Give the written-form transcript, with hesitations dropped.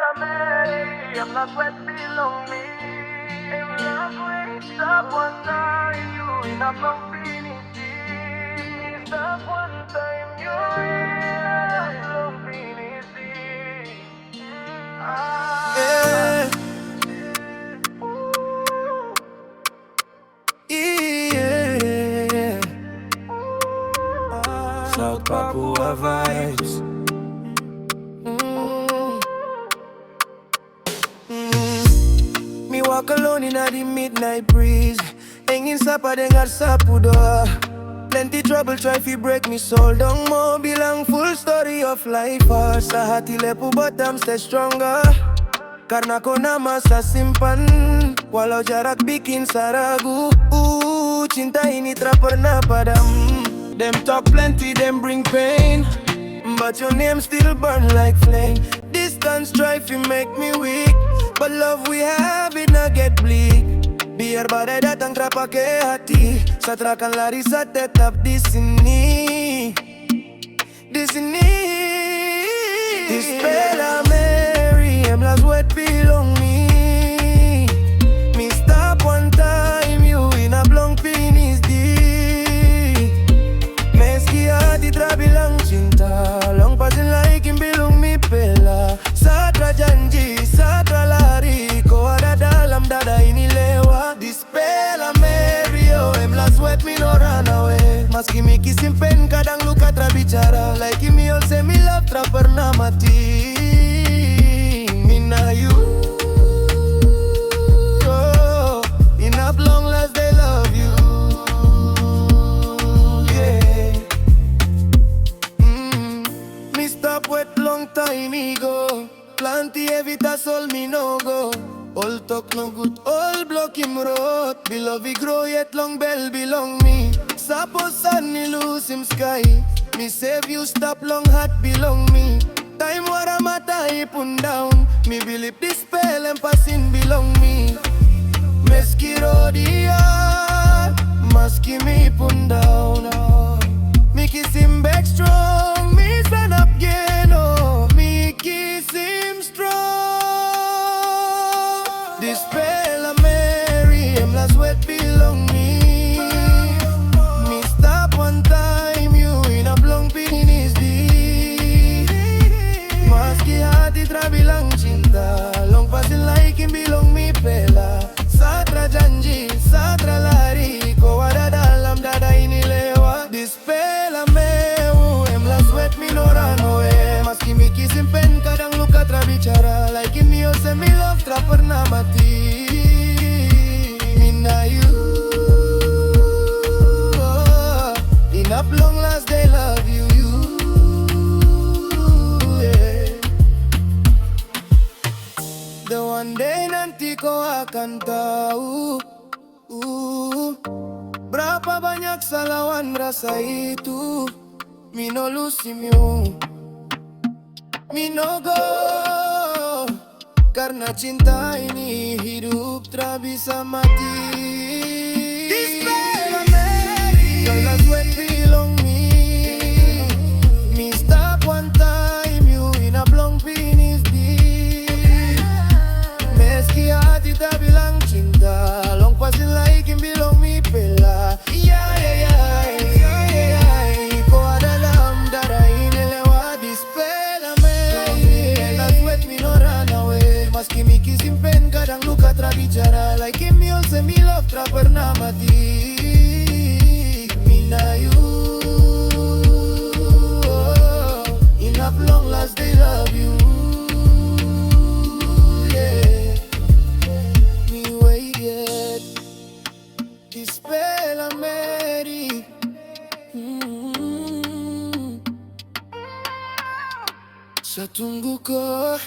Dispella me, I'm not what belong me. In love with stop one time, you in a long finish. Stop one time, you in a long finish. Yeah. Yeah. South Papua Vibez. Me walk alone in the midnight breeze. Hanging sapa dengar sapu doa. Plenty trouble try fi break me soul. Dong mo bilang full story of life. Sa hati lepu but I'm stay stronger. Karena ko na masa simpan. Walau jarak bikin saragu. Cinta ini tak pernah padam. Them talk plenty, them bring pain, but your name still burn like flame. Distance try to make me weak, but love we have it not get bleak. Biar badai datang tak pakai hati, saya takkan lari, saya tetap di sini. Di sini. Dispella Mary, I'm lost what belong me. Me stop one time, you in a long finish di. Meski hati tak bilang cinta, long pasin like yang belum mi pela. Satra janji, satra lari, kau ada dalam dada ini lewat. Dispella Mary, oh em last wet me no run away. Meski mi simpen kadang luka tak bicara, like me all say me love tak pernah mati. Mina you, oh, enough long last they love you. Yeah. Me stop wet long time ago. Planti evita sol me no go. All talk no good, all block him road. Below we grow yet long bell belong me. Suppose sun ni lose him sky. Me save you stop long heart belong me. Time wara mata ipun down. Me believe this spell and passing belong me. Meski rodia, maski me pun down. Me kiss him back strong. Me stand up again, oh. Me kiss him strong. Dispella Mary, I'm last wet belong me. Me stop one time, you in a long finish di. Maski hati tak bilang cinta, long pasin like yang belong mi pela. Satra janji, satra lari, kau ada dalam dada ini lewat. Dispella me, I'm last wet me no run away. Maski mi simpen kadang luka tak bicara, like in me say me love tak pernah mati. Mina you, oh, enough long last they love you, yeah. The one day nanti kau akan tahu, berapa banyak salawan rasa itu. Me no lose you, me no go. Karena cinta ini hidup tak bisa mati. Dispella Mary, your last wet belong me. Me stop one time, you in a long finish di. Meski hati tak bilang cinta, long pasin like yang belong mi pela. Kau ada dalam darah ini lewat. Dispella Mary, last wet me no run away. Meski mi simpen kadang luka tak bicara, like him all say me love tak pernah mati. Mina you, oh, enough long last they love you, yeah. Me wait yet, Dispella Mary. Saya tunggu kau.